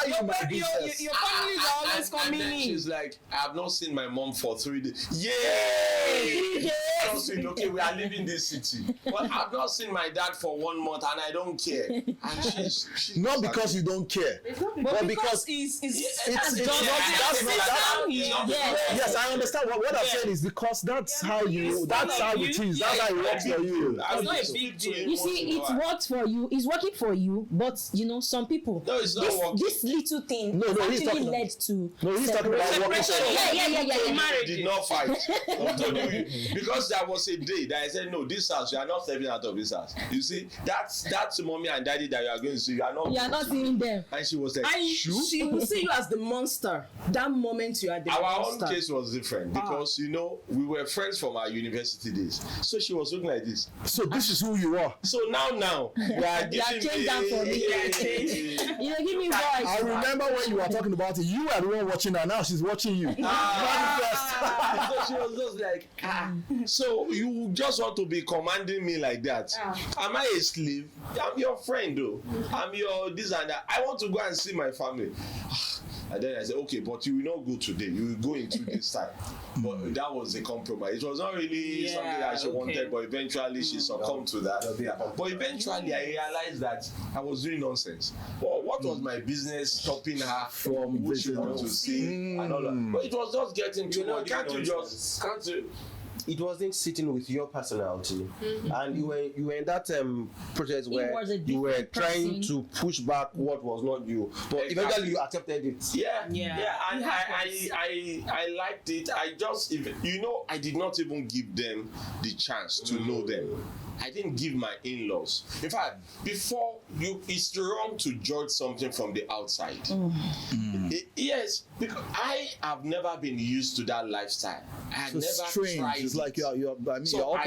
you my business? Your family is always coming in. She's like, I have not seen my mom for 3 days. Yay! Okay, we are leaving this city. But I've not seen my dad for 1 month, and I don't care. And she's not because you don't care, but because it's yes, I understand. What I'm saying is because that's how it is. That's how it works for you. It's not a big deal. You see, it works for you. It's working for you, but some people. No, it's not working. This little thing actually led to. No, he's talking about working. Yeah. Did not fight. I'm telling you, because there was a day that I said, no, this house, you are not stepping out of this house. You see, that's mommy and daddy that you are going to see. You are not seeing them. And she was like, she will see you as the monster. That moment you are the monster. Our own case was different because we were friends from our university days. So she was looking like this. So this is who you are. So now you are changed that for me. Give me I remember when you were talking about it. You were the one watching her. Now she's watching you. So she was just like, so you just want to be commanding me like that? Am I a slave? I'm your friend, though. I'm your this and that. I want to go and see my family. And then I said, okay, but you will not go today. You will go in 2 days' time. But that was a compromise. It was not really something that she wanted, but eventually she succumbed to that. But eventually I realized that I was doing nonsense. Well, what was my business stopping her from what she wanted to see and all that? But it was just getting too much. Can't you? It wasn't sitting with your personality, and you were in that process where you were trying to push back what was not you, but eventually you accepted it. And I liked it. I just, I did not even give them the chance to know them. I didn't give my in-laws. In fact, it's wrong to judge something from the outside. Yes, because I have never been used to that lifestyle. I had never strange. tried. It's like you're up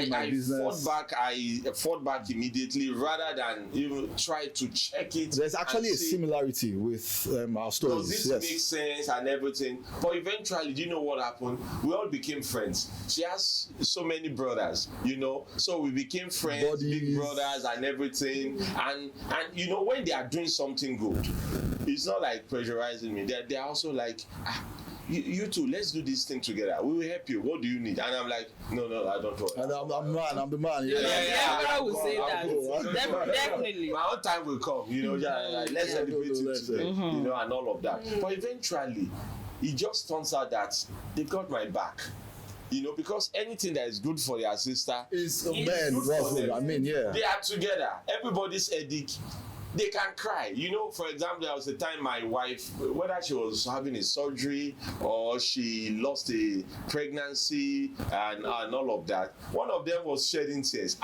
in my business. I fought back immediately rather than even try to check it. There's actually a similarity with our stories. Does this make sense and everything? But eventually, do you know what happened? We all became friends. She has so many brothers, so we became friends, big brothers and everything. And when they are doing something good, it's not like pressurizing me. They're also like, you two, let's do this thing together. We will help you. What do you need? And I'm like, no, I don't know. And I'm the man. I would say that. Definitely. My own time will come. Let's celebrate it today. And all of that. But eventually, it just turns out that they got my back. Because anything that is good for their sister is good for them. They are together. Everybody's headache. They can cry. For example, there was a time my wife, whether she was having a surgery or she lost a pregnancy and all of that, one of them was shedding tears.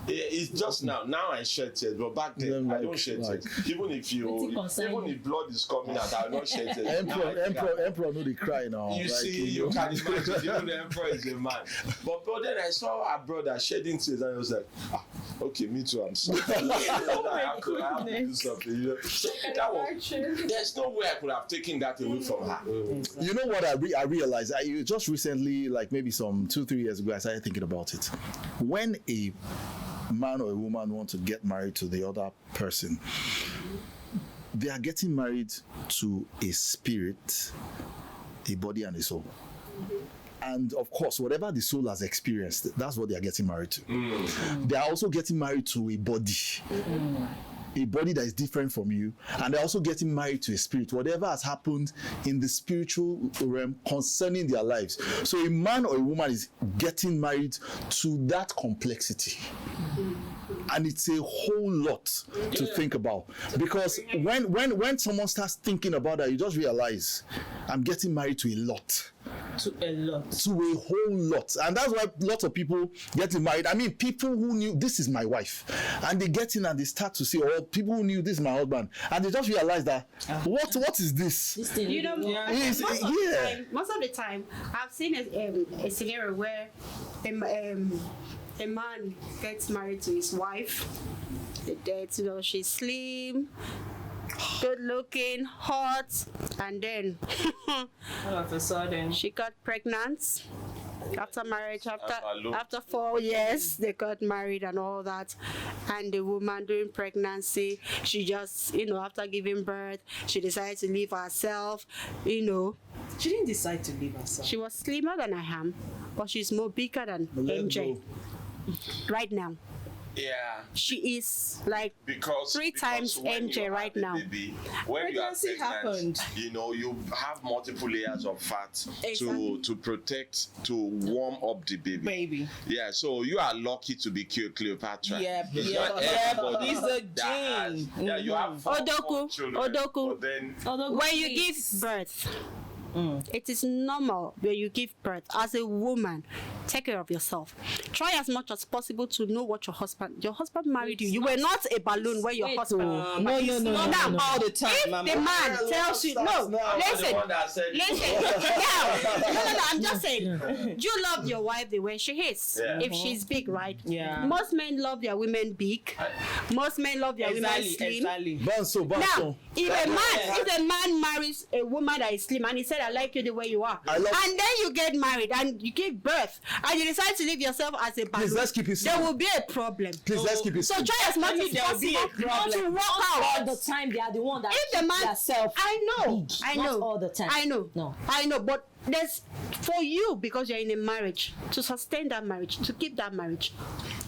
It's just now I shed tears, but back then I don't shed tears. Even if blood is coming out, I will not shed tears. Emperor know they cry now. You see, you can imagine, even the emperor is a man. But then I saw a brother shedding tears and I was like, okay, me too, I'm sorry. I have to do something, So there's no way I could have taken that away from her. You know what I realized? Just recently, like maybe some 2-3 years ago, I started thinking about it. When a man or a woman want to get married to the other person, they are getting married to a spirit, a body, and a soul. And of course, whatever the soul has experienced, that's what they are getting married to. They are also getting married to a body. A body that is different from you, and they're also getting married to a spirit, whatever has happened in the spiritual realm concerning their lives. So a man or a woman is getting married to that complexity. And it's a whole lot to think about, because when someone starts thinking about that, you just realize I'm getting married to a lot. To a whole lot. And that's why lots of people getting married. I mean, people who knew this is my wife, and they get in and they start to say, people who knew this is my husband, and they just realize that what is this? Most of the time I've seen a scenario where a man gets married to his wife. She's slim, good looking, hot, and then all of a sudden she got pregnant. After marriage, after 4 years, they got married and all that. And the woman during pregnancy, she just, after giving birth, she decided to leave herself, She didn't decide to leave herself. She was slimmer than I am, but she's more bigger than MJ right now. Yeah. She is like three times MJ right now. When you are pregnancy pregnant, you have multiple layers of fat to protect, to warm up the baby. Yeah, so you are lucky to be Cleopatra. Yeah. He's a gene. You have Odoku. When you give birth, It is normal when you give birth as a woman. Take care of yourself. Try as much as possible to know what your husband married you. You were not a balloon where your husband. No. Not all the time, If Mama. the man tells you no, listen. No, I'm just saying. You love your wife the way she is. Yeah. If she's big, right? Yeah. Most men love their women big. Most men love their women slim. Exactly. Now, if a man marries a woman that is slim and he said, "I like you the way you are," and then you get married and you give birth and you decide to live yourself as a balloon, let's keep it there simple. will be a problem. Please, let's keep it So simple. try as much as There will be a possible problem. to work All out. the time they are the one that If the keep man, themselves I know, big. I Not know, all the time. No, I know, but there's for you because you're in a marriage to sustain that marriage, to keep that marriage.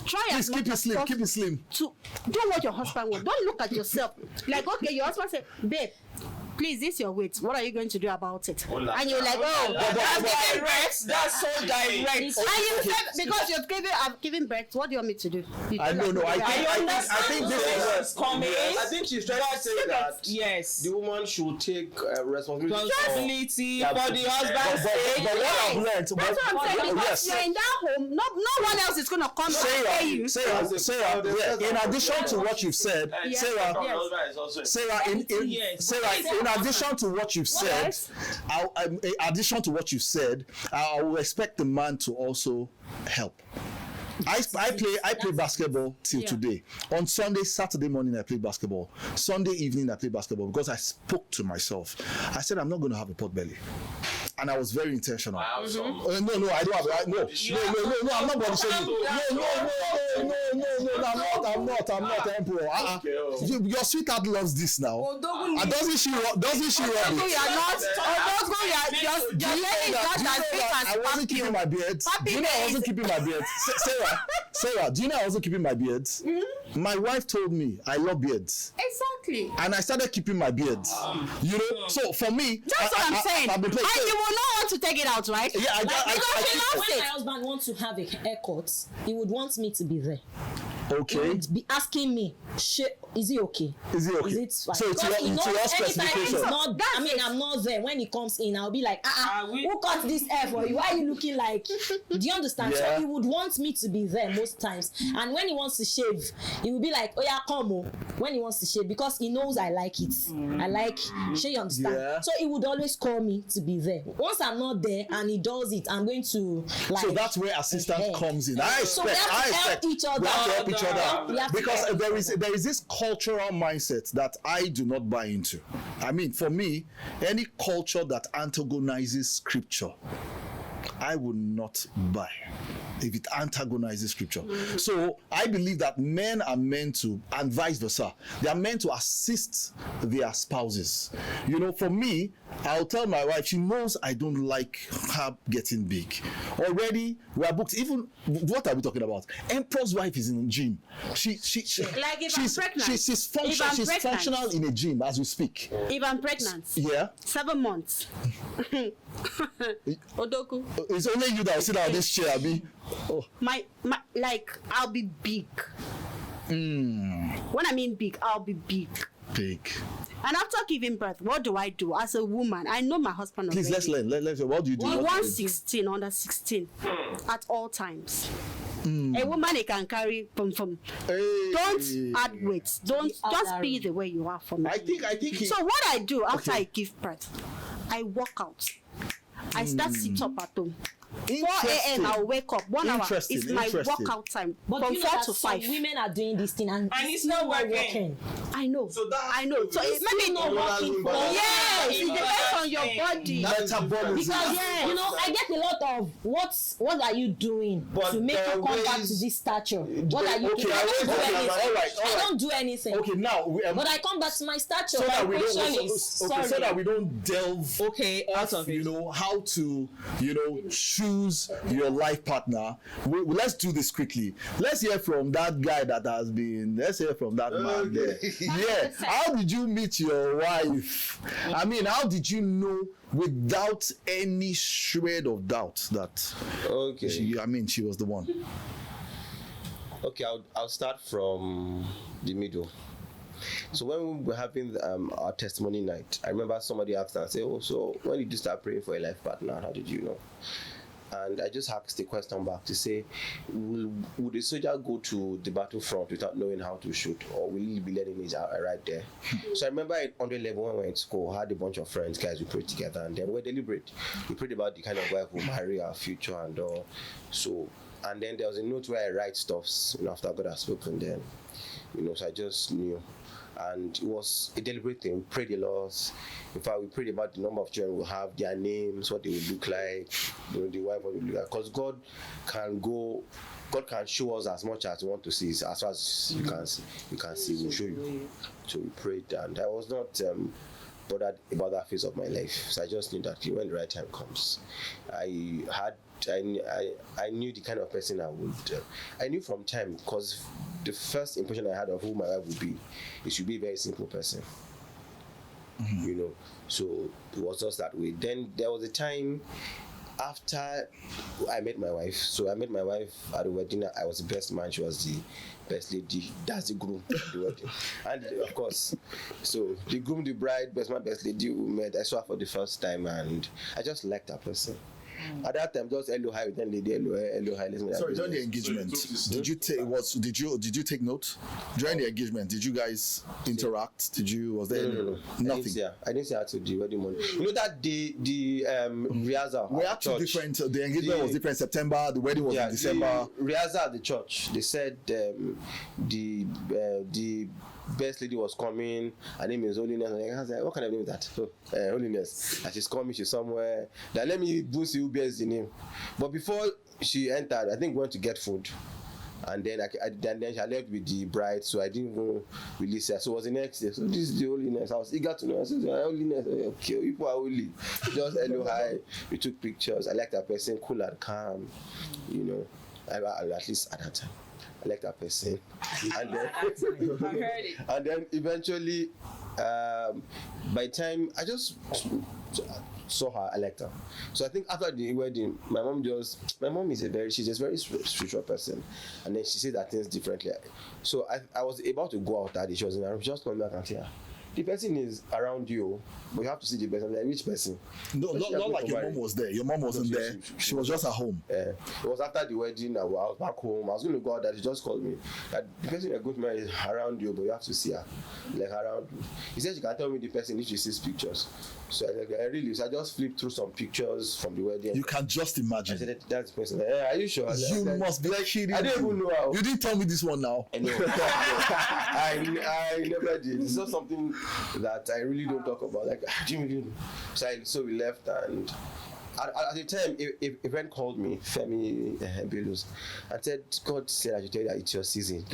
Try Please as much keep it as slim. possible Keep it slim. to do what your husband wants. Don't look at yourself. Like, okay, your husband said, "Babe, please, this is your weight. What are you going to do about it?" And you're like, "Oh, That's direct. That's so direct. and you said, because I've given birth, what do you want me to do? You I tell don't know. us. I think this is coming. I think she's trying to say that Yes. the woman should take responsibility. Responsibility for the husband's but sake. what I've learned. That's what I'm saying. Because you're in that home, no one else is gonna come and pay you. Sarah, yeah, in addition to what you've said, Yes. Sarah, Yes. in addition to what you've said, else? in addition to what you've said, I will expect the man to also help. I play basketball till today. On Sunday, Saturday morning I play basketball. Sunday evening I play basketball because I spoke to myself. I said I'm not going to have a pot belly. And I was very intentional. I have some. No, I don't have. No, I'm not body shaming. No, I'm not emperor. Your sweetheart loves this now. Doesn't she love it? You are not. Your belly is not as big as I wasn't keeping my beard. Do you know I wasn't keeping my beard? Sarah, do you know I wasn't keeping my beard? My wife told me I love beards. Exactly. And I started keeping my beard. So for me, That's what I'm saying. I've been And playing. you will not want to take it out, right? Yeah, Because she loves When it. my husband wants to have a haircut, he would want me to be there. He okay. would be asking me, is it okay? Is it okay? Is it fine? So it's Because he your knows anytime specification. it's not, I'm not there. When he comes in, I'll be like, who cut this hair for you? Why are you looking like? Do you understand? Yeah. So he would want me to be there most times. And when he wants to shave, he will be like, oh yeah, come on. When he wants to shave, because he knows I like it. I like, sure you understand? Yeah. So he would always call me to be there. Once I'm not there and he does it, I'm going to like. So that's where assistance comes in. I So we expect. have to help each other. We have to help each We other have to because help there is this cultural mindset that I do not buy into. I mean, for me, any culture that antagonizes scripture, I will not buy if it antagonizes scripture. So I believe that men are meant to, and vice versa, they are meant to assist their spouses. You know, for me, I'll tell my wife, she knows I don't like her getting big. Already, we are booked. Even, what are we talking about? Emperor's wife is in the gym. She Like if I'm she's pregnant. She's If I'm pregnant. functional in a gym as we speak. If I'm pregnant, Yeah. 7 months. Odoku. It's only you that will sit down on this chair, Abi. Oh. My like I'll be big. When I mean big, I'll be big. Big. And after giving birth, what do I do as a woman? I know my husband Please, already. let's learn. Let's. What do you do? He What do wants you do? 16, under 16 at all times. A woman, he can carry from. Hey. Don't add weight. Don't just be the way you are for me. I think he. So what I do after Okay. I give birth, I walk out. I start sit up at home. 4 a.m. I'll wake up. 1 hour Interesting, is my interesting. workout time. But From you know 4 that to some 5. women are doing this thing and it's not working. I know. So that I know. So it maybe not working for you. Yes, it depends on your body. Metabolism. because Yes. you know I get a lot of what are you doing But to make there you come back ways- to this stature? What are you Okay, doing? I don't do okay, anything. all right. I don't do anything. Okay, now But I come back to my stature. so that we don't question is- so sorry. that we don't delve Okay, out of you it. know how to choose your life partner. Let's do this quickly. Let's hear from that guy that has been. Let's hear from that man there. Yeah, how did you meet your wife? I mean, how did you know without any shred of doubt that Okay. she was the one? Okay, I'll start from the middle. So when we were having our testimony night, I remember somebody asked and said, "Oh, so when did you start praying for a life partner? How did you know?" And I just asked the question back to say, would a soldier go to the battlefront without knowing how to shoot, or will he be learning it right there? So I remember at 100 level when we were in school, I had a bunch of friends, guys, we prayed together, and then we deliberate. We prayed about the kind of wife we'll marry, our future, and all. So, and then there was a note where I write stuffs, after God had spoken. Then, so I just knew. And it was a deliberate thing. We prayed a lot. In fact, we prayed about the number of children we'll have, their names, what they would look like, the wife, what they would look like. Because God can show us as much as we want to see, as far as you can see, we'll show you. So we prayed, and I was not bothered about that phase of my life. So I just knew that when the right time comes, I knew the kind of person I would. I knew from time, because the first impression I had of who my wife would be, it should be a very simple person. So it was just that way. Then there was a time after I met my wife. So I met my wife at the wedding. I was the best man. She was the best lady. That's the groom at the wedding. And of course, so the groom, the bride, best man, best lady we met. I saw her for the first time, and I just liked that person. At that time, just hello hi, then lady hello hi. Sorry, during the engagement, did you take note? During the engagement, did you guys interact? Was there no. nothing? I didn't see her to the wedding morning. That the rehearsal. We had two different. The engagement was different. September. The wedding was in December. The rehearsal at the church. They said the best lady was coming. Her name is Holiness. And I was like, what kind of name is that? So, Holiness. And she's coming. She's somewhere. Then let me boost you. Bears the name. But before she entered, I think we went to get food. And then then she left with the bride, so I didn't even release her. So it was the next day. So this is the Holiness. I was eager to know. I said, Holiness, okay, people are holy. Just hello, hi. We took pictures. I liked that person, cool and calm. At least at that time. I liked that person. And then, I heard it. And then eventually, by the time I just saw her, I liked her. So I think after the wedding, my mom is she's a very spiritual person, and then she said that things differently. So I was about to go out that day. She was in her room. She just called me back and said, the person is around you, but you have to see the person. Like, which person? No, not like your mom was there. Your mom wasn't there. She was just at home. It was after the wedding. I was back home. I was going to go out. That she just called me. That the person you're going to marry is around you, but you have to see her, like around you. He said she can tell me the person if she sees pictures. So I just flipped through some pictures from the wedding. You can just imagine. I said, that's the person. Are you sure? You must be kidding. I didn't even know how. You didn't tell me this one now. I know. I never did. It's not something that I really don't talk about. Like, Jimmy. So we left, and at the time, a friend called me, Femi Belus, and said, God said I should tell you that it's your season.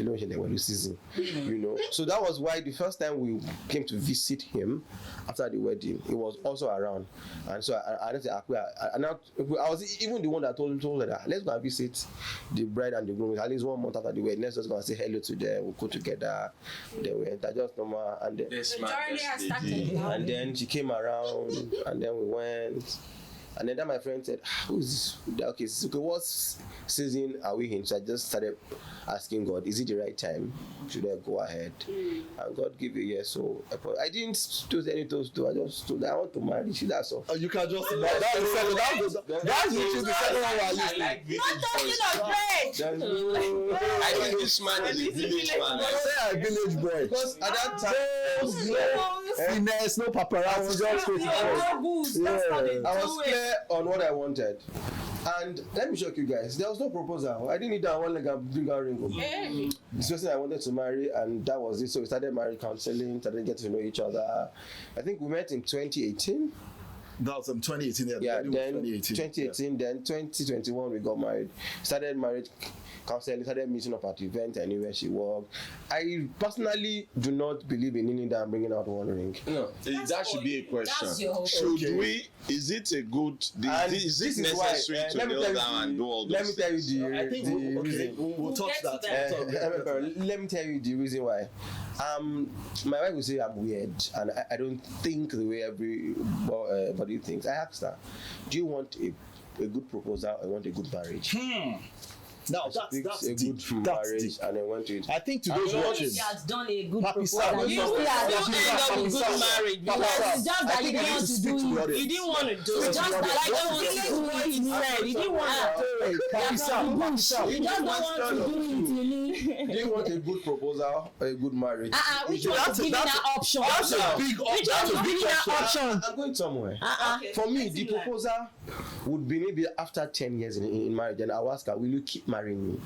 Season. So that was why the first time we came to visit him after the wedding, he was also around. And so I was even the one that told her that let's go and visit the bride and the groom at least 1 month after the wedding. Let's just go and say hello to them. We'll go together. Then we enter just normal, and then The journey has started now. and then she came around, and then we went. And then my friend said, who is this? Okay, what season are we in? So I just started asking God, is it the right time? Should I go ahead? And God gave a yes. So I didn't do any toast. I just told her I want to marry. That's all. You can just that's the second one. Not talking of bread. I think this man is a village man. I say a village boy. Because at that time, finesse, no paparazzi, just straight forward. I was clear on what I wanted. And let me shock you guys, there was no proposal. I didn't need that one leg and bring a ring home. This person I wanted to marry, and that was it. So we started marriage counseling, started getting to know each other. I think we met in 2018. That was 2018. Yeah, then 2018, then 2021 we got married. Started marriage counseling, started meeting up at events anywhere she worked. I personally do not believe in kneeling down and bringing out one ring. No, that should be a question. That's your whole Should we? Is it a good? Is it necessary to kneel down and do all those? Let me tell you the I think we'll touch get that. to that. let me tell you the reason why. My wife will say I'm weird, and I don't think the way everybody thinks. I asked her, do you want a good proposal or you want a good marriage? Now She picked that's a deep. good That's marriage deep. and then went to it. I think to those you know what watching, If you had done a good Papi proposal, Sam, you Papi still Sam, had Papi done Sam, a Papi good Sam, marriage. Papi Because Sam. it's just I that you think didn't we want need to stick do to the it. audience. You didn't want to do It's it. just that Like you the don't feelings want what to he do it. said. You didn't want to do it. Papi Sam, Papi Sam. You just don't want to do it, you need. Do you want a good proposal or a good marriage? Which one is giving that option? That's a big Which that's one a is big giving that question. option? I'm going somewhere. Okay. For me, the proposal would be maybe after 10 years in marriage. Then I'll ask her, will you keep marrying me?